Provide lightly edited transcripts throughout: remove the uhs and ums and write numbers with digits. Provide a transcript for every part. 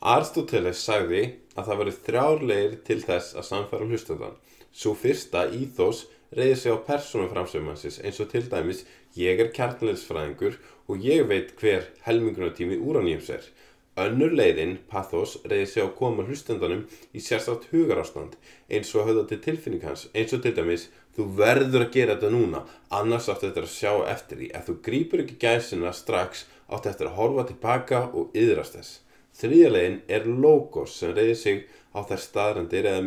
Aristóteles sagði að það væru 3 leiðir til þess að sannfæra hlustandann. Sú fyrsta, ethos, reiðir sig á persónuframsögumannsins eins og til dæmis ég er kjarneðlisfræðingur og ég veit hver helmingunartími úraníums er. Önnur leiðin, pathos, reiðir sig á koma hlustandanum í sérstakt hugarástand eins og höfða til tilfinning hans, eins og til dæmis þú verður að gera þetta núna, annars áttu þetta að sjá eftir því. Ef þú grípur ekki gæsina strax áttu eftir að horfa tilbaka og iðrast þess. Þriðja leiðin er logos sem reiðir sig á þær staðreyndir eða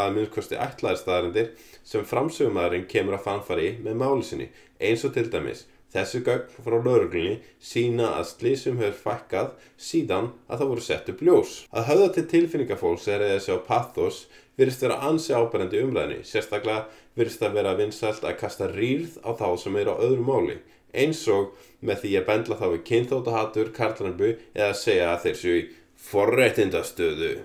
að minnkosti ætlaðar staðreyndir sem framsögumaðurinn kemur að framfæri með máli sinni, eins og til dæmis þessi gögn frá lögreglunni sýna að slysum hefur fækkað síðan að það voru sett upp ljós. Að höfða til tilfinningafólks er reiðir sig á pathos virðist vera ansi áberandi umræðinni, sérstaklega virðist það vera vinsælt að kasta rýrð á þá sem eru á öðru máli, eins og með því að bendla þá við kynþáttahatur, karlræmbu eða segja að þeir séu í forréttindastöðu.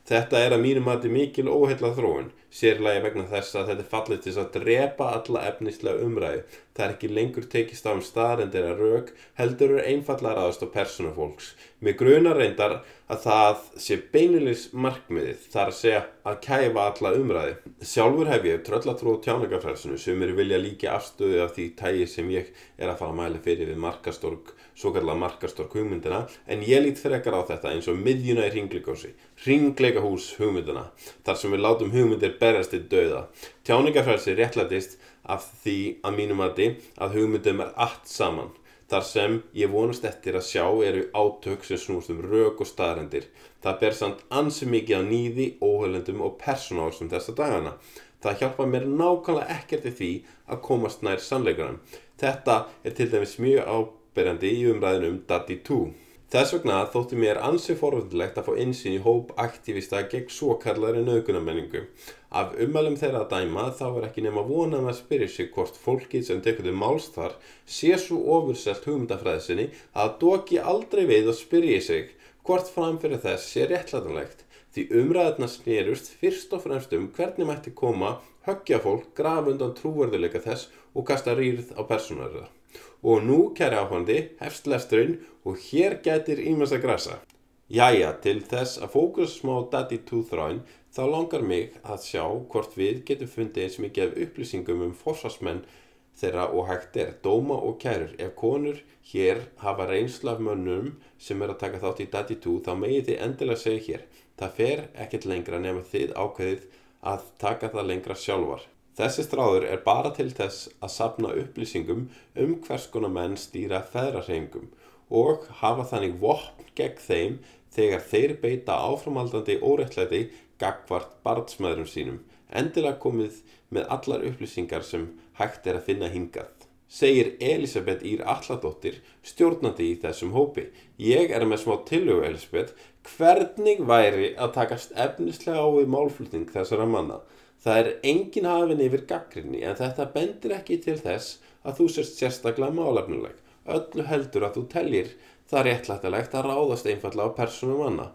Þetta er að mínu mati mikil óheilla þróun, sérlega vegna þess að þetta er fallið til að drepa alla efnislega umræðu. Það er ekki lengur tekist á staðreyndir eða rök, heldur einfaldlega ráðast á persónu fólks. Mig grunar reyndar að það sé beinlínis markmiðið, þar að segja að kæfa alla umræðu. Sjálfur hef ég tröllatrú á tjáningarfrelsinu sem vilja líka afstöðu af því tægi sem ég er að fara að mæla fyrir við markastorg, svokallað markastorg hugmyndina, en ég lít frekar á þetta eins og miðjuna í hringleikahús hugmyndina, þar sem við látum hugmyndir berjast til dauða. Tjáningarfrelsi réttlætist af því að mínu mati að hugmyndum er allt saman. Þar sem ég vonast eftir að sjá eru átök sem snúst rök og staðreyndir. Það ber samt ansi mikið á níði, óheilindum og persónuársum þessa dagana. Það hjálpar mér nákvæmlega ekkert í því að komast nær sannleikanum. Þetta er til dæmis mjög áberandi í umræðinu Daddy 2. Þess vegna þótti mér ansi forvitnilegt að fá innsýn í hóp aktivista gegn svokallari nauðgunarmenningu. Af ummælum þeirra að dæma þá er ekki nema von að spyrja sig hvort fólkið sem tekur til máls þar sé svo ofurselt hugmyndafræðinni að doki aldrei við og spyrji sig hvort framfyrir þess sé réttlætanlegt. Því umræðurnar snerust fyrst og fremst hvernig mætti koma, höggja fólk, grafa undan trúverðuleika þess og kasta rýrð á persónur þeirra. Og nú, kæri áhorfandi, hefst lesturinn og hér gætir ýmis að grasa. Jæja, til þess að fókusa smá Daddy 2 þráin, þá langar mig að sjá hvort við getum fundið eins mikið af upplýsingum forsvarsmenn þeirra og hægt er, dóma og kærur. Ef konur hér hafa reynslu af mönnum sem að taka þátt í Daddy 2, þá megið þið endilega segja hér. Það fer ekkert lengra nema þið ákveðið að taka það lengra sjálfar. Þessi þráður er bara til þess að safna upplýsingum hvers konar menn stýra feðrahreyfingum og hafa þannig vopn gegn þeim þegar þeir beita áframhaldandi óréttlæti gagnvart barnsmæðrum sínum. Endilega komið með allar upplýsingar sem hægt er að finna hingað. Segir Elísabet Ýr Atladóttir, stjórnandi í þessum hópi. Ég er með smá tillögu, Elísabet. Hvernig væri að takast efnislega á við málflutning þessara manna? Það er engin hafin yfir gagnrýni en þetta bendir ekki til þess að þú sért sérstaklega málefnuleg. Öllu heldur að þú teljir það réttlætanlegt að ráðast einfaldlega á persónu manna.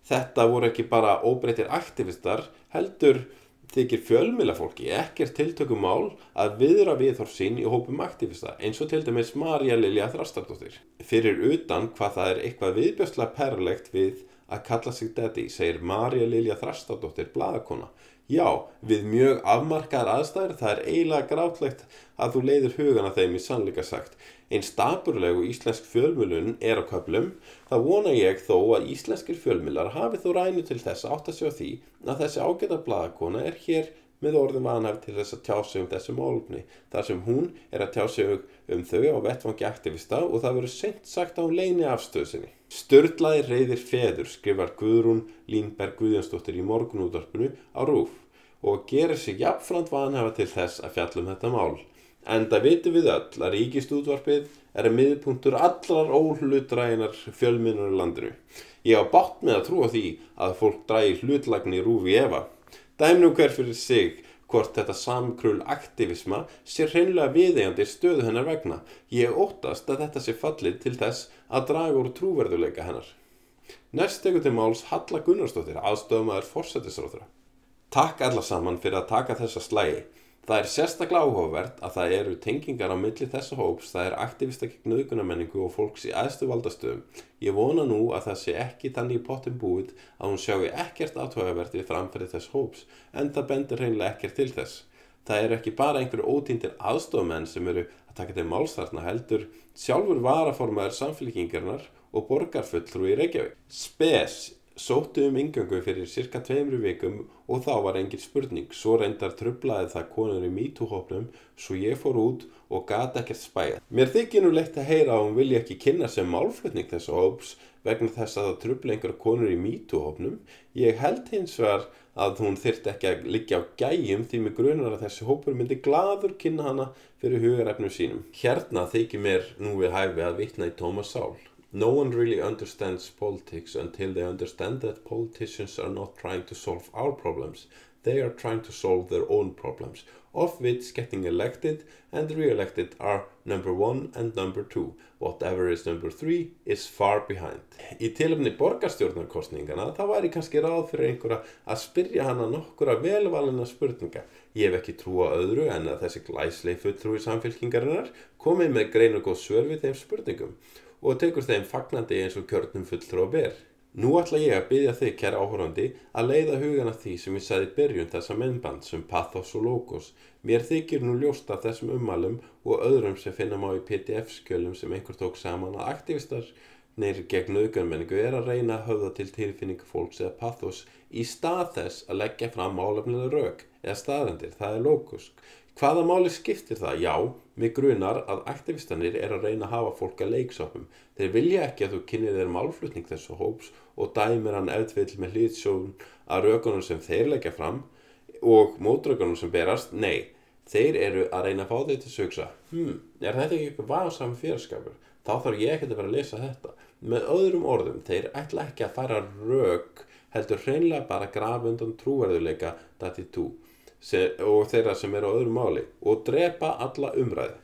Þetta voru ekki bara óbreyttir aktivistar, heldur þykir fjölmiðlafólki ekkert tiltökumál að viðra viðhorf sín í hópum aktivista, eins og til dæmis María Lilja Þrastardóttir. Fyrir utan hvað það er eitthvað viðbjóðslega perlegt við að kalla sig daddy, segir María Lilja Þrastardóttir blaðakona. Já, við mjög afmarkaðar aðstæður, það er eiginlega grátlegt að þú leiðir hugan að þeim í sannleika sagt. Eins dapurlegu íslensk fjölmiðlun er á köflum, þá vona ég þó að íslenskir fjölmiðlar hafi þó rænu til þess að átta sig á því að þessi ágæta blaðakona er hér með orðum vanhæf til þess að tjá sig þessi málefni, þar sem hún er að tjá sig þau á vettvangi aktivista og það verður seint sagt á leyni afstöðu sinni. Sturlaði reiðir feður, skrifar Guðrún Línberg Guðjónsdóttir í Morgunútvarpinu á RÚV og gerir sig jafnframt vanhæfa til þess að fjalla þetta mál. Enda vitum við öll að Ríkisútvarpið er miðpunktur allar óhlutdræginar fjölmiðlunar í landinu. Ég á bágt með að trúa því að fólk dragi hlutlægni RÚV í efa. Dæmi hver fyrir sig hvort þetta samkrull aktivisma sé hreinlega viðeigandi stöðu hennar vegna. Ég óttast að þetta sé fallið til þess að draga úr trúverðuleika hennar. Næst tekur til máls Halla Gunnarsdóttir, aðstoðarmaður forsætisráðherra. Takk alla saman fyrir að taka þessa slagi. Það er sérstaklega áhugavert að það eru tengingar á milli þessa hóps, það er aktivista gegn nauðgunarmenningu og fólks í æðstu valdastöðum. Ég vona nú að það sé ekki þannig í pottum búið að hún sjái ekkert athugavert við framferði þess hóps, en það bendir hreinlega ekkert til þess. Það eru ekki bara einhverju ótíndir aðstofamenn sem eru að taka til máls þarna heldur, sjálfur varaformaður Samfylkingarinnar og borgarfulltrúi í Reykjavík. Spes sóttu inngöngu fyrir cirka 2 vikum og þá var engin spurning. Svo reyndar truflaði það konur í MeToo-hópnum svo ég fór út og gat ekkert spæjað. Mér þykir nú leitt að heyra að hún vilji ekki kynna sem málflutning þessa hóps vegna þess að það trufla einhverjar konur í MeToo-hópnum. Ég held hins vegar að hún þyrfti ekki að liggja á gæjum því mig grunar að þessi hópur myndi glaður kynna hana fyrir hugarefnum sínum. Hérna þykir mér nú við hæfi að vitna í Tómas Sál. No one really understands politics until they understand that politicians are not trying to solve our problems. They are trying to solve their own problems, of which getting elected and re-elected are number 1 and number 2. Whatever is number 3 is far behind. Í tilefni borgarstjórnarkosningana það væri kannski ráð fyrir einhverja að spyrja hana nokkura velvalina spurninga. Ég hef ekki trú á öðru en að þessi glæslegi fulltrúi Samfylkingarinnar komið með greinargóð svör við þeim spurningum og tekur þeim fagnandi eins og kjörnum fulltrúa ber. Nú ætla ég að biðja þig, kæra áhorfandi, að leiða hugan að því sem ég sagði í byrjun þessa myndbands um pathos og logos. Mér þykir nú ljóst af þessum ummælum og öðrum sem finna má í PDF-skjölum sem einhver tók saman að aktivistarnir gegn nauðgunarmenningu að reyna að höfða til tilfinningu fólks eða pathos í stað þess að leggja fram málefnilega rök eða staðrendir, það er logos. Hvaða máli skiptir það? Já, mig grunar að aktivistanir að reyna að hafa fólk að leiksoppum. Þeir vilja ekki að þú kynnir þér málflutning þessu hóps og dæmir hann eldvill með hliðsjón að rökunum sem þeir leggja fram og mótrökunum sem berast. Nei, þeir eru að reyna að fá þeir til að hugsa. Er þetta ekki eitthvað vafasamur félagsskapur? Þá þarf ég ekki að vera að lesa þetta. Með öðrum orðum, þeir ætla ekki að færa rök, heldur hreinlega bara grafa undan trúverðuleika og þeirra sem eru á öðru máli og drepa alla umræðu.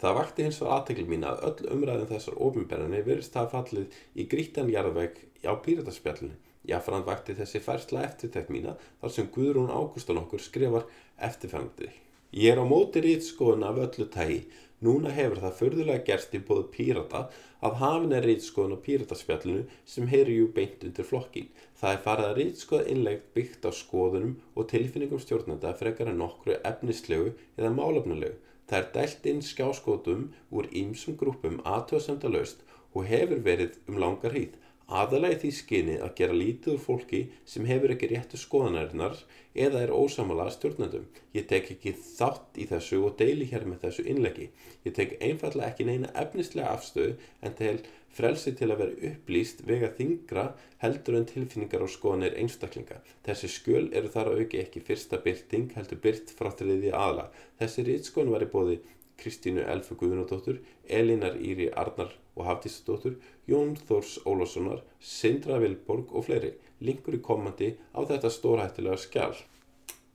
Það vakti hins vegar athygli mína að öll umræðin þessar opinberani virðist hafa fallið í grýttan jarðveg á Pírataspjallinu. Jafnframt vakti þessi færsla eftirtekt mína þar sem Guðrún Ágústsdóttir okkur skrifar eftirfarandi. Ég er á móti ritskoðun af öllu tagi. Núna hefur það furðulega gerst í boði Pírata að hafin er ritskoðun á Pírataspjallinu sem heyrir jú beint undir flokkin. Það er farið að ritskoða innlegg byggt á skoðunum og tilfinningum stjórnenda frekar en nokkru efnislegu eða málefnilegu. Það er dælt inn skjáskotum úr ýmsum grúppum athugasemdalaust og hefur verið langa hríð. Aðallega í því skyni að gera lítið úr fólki sem hefur ekki réttu skoðanarinnar eða er ósammála stjórnendum. Ég tek ekki þátt í þessu og deili hér með þessu innleggi. Ég tek einfaldlega ekki neina efnislega afstöðu en tel frelsi til að vera upplýst vega þyngra heldur en tilfinningar og skoðanir einstaklinga. Þessi skjöl eru þar að auki ekki fyrsta birting heldur birt frá þriðja aðila. Þessi ritskoðun var í boði Kristínu Elfu Guðnadóttur, Elínar Íri Arnar og Hafdísardóttur, Jón Þórs Ólafssonar, Sindra Vilborg og fleiri. Linkur í kommenti á þetta stórhættulega skjal.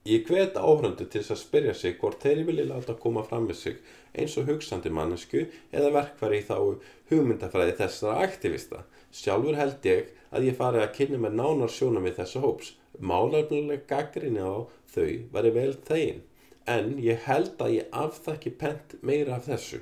Ég hvet áhorfendur til þess að spyrja sig hvort þeir vilja láta koma fram með sig eins og hugsandi mannesku eða verkfæri í þá hugmyndafræði þessara aktivista. Sjálfur held ég að ég fari að kynna með nánar sjónarmið þessa hóps. Málefnaleg gagnrýni á þau væri vel þegin. En ég held að ég afþakki pent meira af þessu.